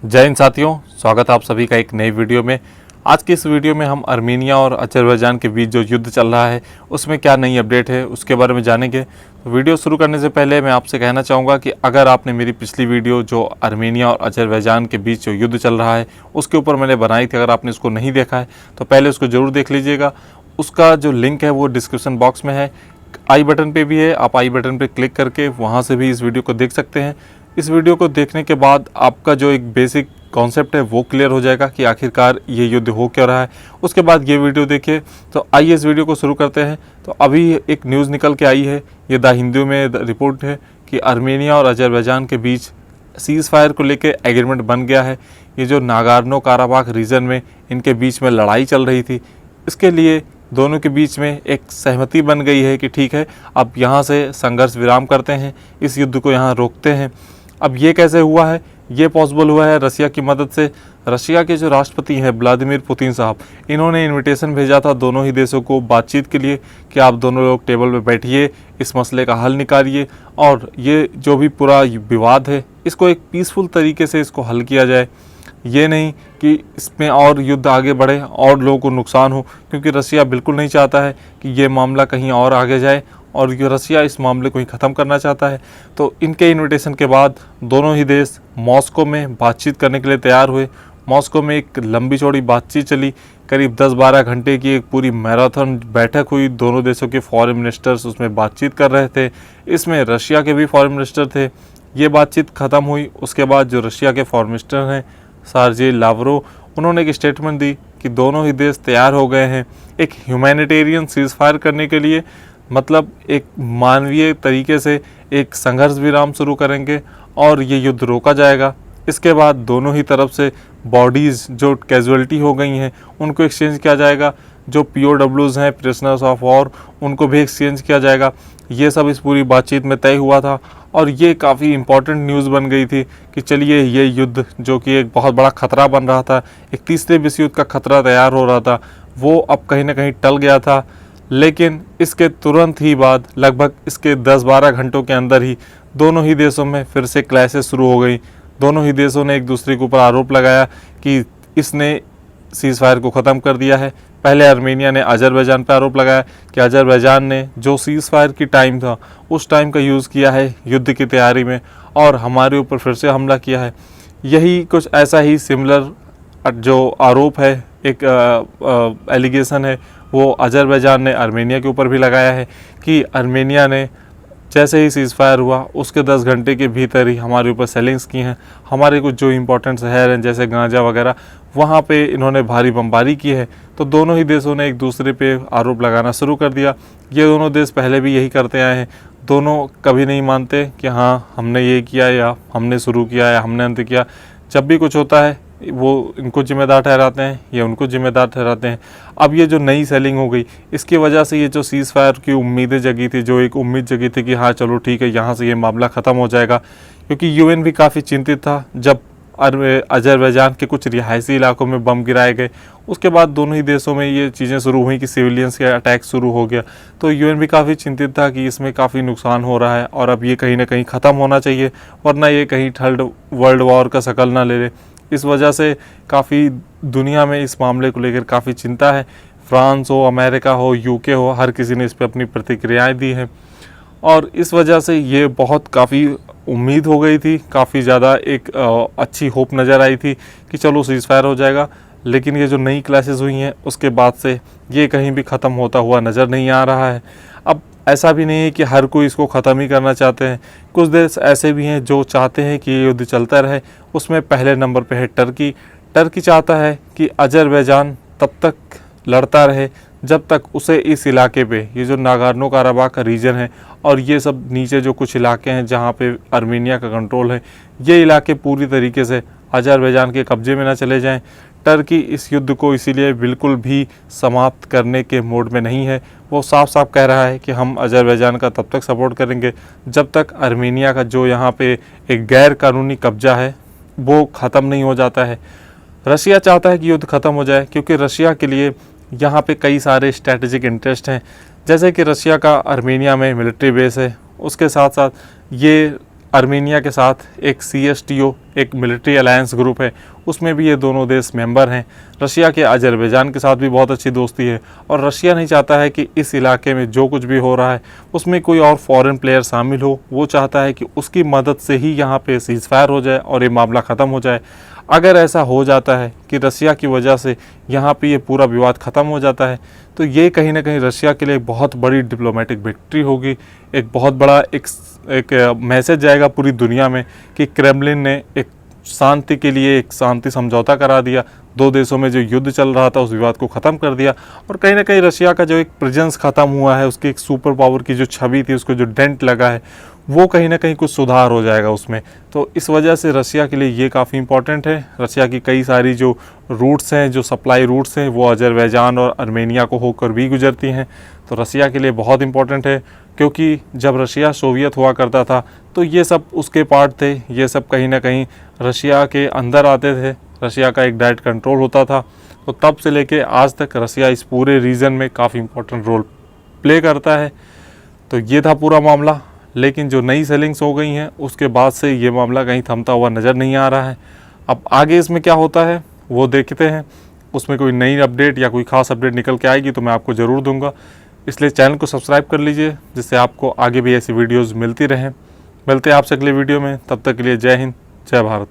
जय हिंद साथियों, स्वागत है आप सभी का एक नई वीडियो में। आज की इस वीडियो में हम आर्मेनिया और अज़रबैजान के बीच जो युद्ध चल रहा है उसमें क्या नई अपडेट है उसके बारे में जानेंगे। तो वीडियो शुरू करने से पहले मैं आपसे कहना चाहूँगा कि अगर आपने मेरी पिछली वीडियो जो आर्मेनिया और अज़रबैजान के बीच जो युद्ध चल रहा है उसके ऊपर मैंने बनाई थी, अगर आपने उसको नहीं देखा है तो पहले उसको ज़रूर देख लीजिएगा। उसका जो लिंक है वो डिस्क्रिप्शन बॉक्स में है, आई बटन पे भी है। आप आई बटन पे क्लिक करके वहाँ से भी इस वीडियो को देख सकते हैं। इस वीडियो को देखने के बाद आपका जो एक बेसिक कॉन्सेप्ट है वो क्लियर हो जाएगा कि आखिरकार ये युद्ध हो क्या रहा है। उसके बाद ये वीडियो देखिए। तो आइए इस वीडियो को शुरू करते हैं। तो अभी एक न्यूज़ निकल के आई है, ये द हिंदू में रिपोर्ट है कि आर्मेनिया और अज़रबैजान के बीच सीज़ फायर को लेकर एग्रीमेंट बन गया है। ये जो नागोर्नो काराबाख रीजन में इनके बीच में लड़ाई चल रही थी, इसके लिए दोनों के बीच में एक सहमति बन गई है कि ठीक है, अब यहाँ से संघर्ष विराम करते हैं, इस युद्ध को यहाँ रोकते हैं। अब ये कैसे हुआ है? ये पॉसिबल हुआ है रशिया की मदद से। रशिया के जो राष्ट्रपति हैं व्लादिमीर पुतिन साहब, इन्होंने इनविटेशन भेजा था दोनों ही देशों को बातचीत के लिए कि आप दोनों लोग टेबल पे बैठिए, इस मसले का हल निकालिए और ये जो भी पूरा विवाद है इसको एक पीसफुल तरीके से इसको हल किया जाए। ये नहीं कि इसमें और युद्ध आगे बढ़े और लोगों को नुकसान हो, क्योंकि रशिया बिल्कुल नहीं चाहता है कि ये मामला कहीं और आगे जाए और ये रशिया इस मामले को ही ख़त्म करना चाहता है। तो इनके इनविटेशन के बाद दोनों ही देश मॉस्को में बातचीत करने के लिए तैयार हुए। मॉस्को में एक लंबी चौड़ी बातचीत चली, करीब 10-12 घंटे की एक पूरी मैराथन बैठक हुई। दोनों देशों के फॉरेन मिनिस्टर्स उसमें बातचीत कर रहे थे, इसमें रशिया के भी फॉरेन मिनिस्टर थे। ये बातचीत ख़त्म हुई, उसके बाद जो रशिया के फॉरेन मिनिस्टर हैं सर्जी लावरोव, उन्होंने एक स्टेटमेंट दी कि दोनों ही देश तैयार हो गए हैं एक ह्यूमैनिटेरियन सीज़ फायर करने के लिए, मतलब एक मानवीय तरीके से एक संघर्ष विराम शुरू करेंगे और ये युद्ध रोका जाएगा। इसके बाद दोनों ही तरफ से बॉडीज़ जो कैजुअलिटी हो गई हैं उनको एक्सचेंज किया जाएगा, जो POWs हैं प्रिजनर्स ऑफ वॉर उनको भी एक्सचेंज किया जाएगा। ये सब इस पूरी बातचीत में तय हुआ था और ये काफ़ी इम्पॉर्टेंट न्यूज़ बन गई थी कि चलिए ये युद्ध जो कि एक बहुत बड़ा ख़तरा बन रहा था, एक तीसरे विश्व युद्ध का खतरा तैयार हो रहा था, वो अब कहीं ना कहीं टल गया था। लेकिन इसके तुरंत ही बाद लगभग इसके 10-12 घंटों के अंदर ही दोनों ही देशों में फिर से क्लैशेस शुरू हो गई। दोनों ही देशों ने एक दूसरे के ऊपर आरोप लगाया कि इसने सीज़ फायर को ख़त्म कर दिया है। पहले आर्मेनिया ने अज़रबैजान पर आरोप लगाया कि अज़रबैजान ने जो सीज़ फायर की टाइम था उस टाइम का यूज़ किया है युद्ध की तैयारी में और हमारे ऊपर फिर से हमला किया है। यही कुछ ऐसा ही सिमिलर जो आरोप है, एक एलिगेशन है, वो अज़रबैजान ने आर्मेनिया के ऊपर भी लगाया है कि आर्मेनिया ने जैसे ही सीज़ फायर हुआ उसके 10 घंटे के भीतर ही हमारे ऊपर सेलिंग्स की हैं। हमारे कुछ जो इम्पोर्टेंट शहर हैं जैसे गांजा वगैरह, वहाँ पे इन्होंने भारी बमबारी की है। तो दोनों ही देशों ने एक दूसरे पे आरोप लगाना शुरू कर दिया। ये दोनों देश पहले भी यही करते आए हैं। दोनों कभी नहीं मानते कि हाँ हमने ये किया या हमने शुरू किया या हमने अंत किया। जब भी कुछ होता है वो इनको जिम्मेदार ठहराते हैं, ये उनको जिम्मेदार ठहराते हैं। अब ये जो नई सेलिंग हो गई इसकी वजह से ये जो सीज़ फायर की उम्मीदें जगी थी, जो एक उम्मीद जगी थी कि हाँ चलो ठीक है यहाँ से ये मामला ख़त्म हो जाएगा, क्योंकि UN भी काफ़ी चिंतित था जब अज़रबैजान के कुछ रिहायशी इलाकों में बम गिराए गए। उसके बाद दोनों ही देशों में ये चीज़ें शुरू हुई कि सिविलियंस के अटैक शुरू हो गया। तो UN भी काफ़ी चिंतित था कि इसमें काफ़ी नुकसान हो रहा है और अब ये कहीं ना कहीं ख़त्म होना चाहिए, वरना ये कहीं थर्ड वर्ल्ड वॉर का शक्ल ना ले ले। इस वजह से काफ़ी दुनिया में इस मामले को लेकर काफ़ी चिंता है। फ्रांस हो, अमेरिका हो, UK हो, हर किसी ने इस पर अपनी प्रतिक्रियाएं दी हैं और इस वजह से ये बहुत काफ़ी उम्मीद हो गई थी, काफ़ी ज़्यादा एक अच्छी होप नज़र आई थी कि चलो सीज़ फायर हो जाएगा। लेकिन ये जो नई क्लैशेस हुई हैं उसके बाद से ये कहीं भी ख़त्म होता हुआ नज़र नहीं आ रहा है। अब ऐसा भी नहीं है कि हर कोई इसको ख़त्म ही करना चाहते हैं। कुछ देश ऐसे भी हैं जो चाहते हैं कि ये युद्ध चलता रहे। उसमें पहले नंबर पे है टर्की। टर्की चाहता है कि अज़रबैजान तब तक लड़ता रहे जब तक उसे इस इलाके पे, ये जो नागोर्नो काराबाख का रीजन है और ये सब नीचे जो कुछ इलाके हैं जहाँ पे आर्मेनिया का कंट्रोल है, ये इलाके पूरी तरीके से अज़रबैजान के कब्ज़े में ना चले जाएं। टर्की इस युद्ध को इसीलिए बिल्कुल भी समाप्त करने के मोड में नहीं है। वो साफ साफ कह रहा है कि हम अज़रबैजान का तब तक सपोर्ट करेंगे जब तक आर्मेनिया का जो यहाँ पे एक गैर कानूनी कब्जा है वो ख़त्म नहीं हो जाता है। रशिया चाहता है कि युद्ध ख़त्म हो जाए, क्योंकि रशिया के लिए यहाँ पे कई सारे स्ट्रैटेजिक इंटरेस्ट हैं, जैसे कि रशिया का आर्मेनिया में मिलिट्री बेस है, उसके साथ साथ ये आर्मीनिया के साथ एक CSTO, एक मिलिट्री अलायंस ग्रुप है, उसमें भी ये दोनों देश मेंबर हैं। रशिया के अजरबैजान के साथ भी बहुत अच्छी दोस्ती है और रशिया नहीं चाहता है कि इस इलाके में जो कुछ भी हो रहा है उसमें कोई और फॉरेन प्लेयर शामिल हो। वो चाहता है कि उसकी मदद से ही यहाँ पे सीज़फायर हो जाए और ये मामला ख़त्म हो जाए। अगर ऐसा हो जाता है कि रशिया की वजह से यहाँ पे ये पूरा विवाद ख़त्म हो जाता है तो ये कहीं ना कहीं रशिया के लिए एक बहुत बड़ी डिप्लोमेटिक विक्ट्री होगी। एक बहुत बड़ा एक मैसेज जाएगा पूरी दुनिया में कि क्रेमलिन ने एक शांति के लिए एक शांति समझौता करा दिया, दो देशों में जो युद्ध चल रहा था उस विवाद को ख़त्म कर दिया और कहीं ना कहीं रशिया का जो एक प्रेजेंस ख़त्म हुआ है, उसकी एक सुपर पावर की जो छवि थी, उसको जो डेंट लगा है, वो कहीं ना कहीं कुछ सुधार हो जाएगा उसमें। तो इस वजह से रशिया के लिए ये काफ़ी इंपॉर्टेंट है। रशिया की कई सारी जो रूट्स हैं, जो सप्लाई रूट्स हैं, वो अजरबैजान और आर्मेनिया को होकर भी गुजरती हैं। तो रशिया के लिए बहुत इंपॉर्टेंट है, क्योंकि जब रशिया सोवियत हुआ करता था तो ये सब उसके पार्ट थे, ये सब कहीं ना कहीं रशिया के अंदर आते थे, रशिया का एक डायरेक्ट कंट्रोल होता था। तो तब से लेके आज तक रशिया इस पूरे रीजन में काफ़ी इंपॉर्टेंट रोल प्ले करता है। तो ये था पूरा मामला, लेकिन जो नई सेलिंग्स हो गई हैं उसके बाद से ये मामला कहीं थमता हुआ नज़र नहीं आ रहा है। अब आगे इसमें क्या होता है वो देखते हैं, उसमें कोई नई अपडेट या कोई ख़ास अपडेट निकल के आएगी तो मैं आपको ज़रूर दूंगा। इसलिए चैनल को सब्सक्राइब कर लीजिए, जिससे आपको आगे भी ऐसी वीडियोज़ मिलती रहें। मिलते हैं आपसे अगले वीडियो में, तब तक के लिए जय हिंद, जय भारत।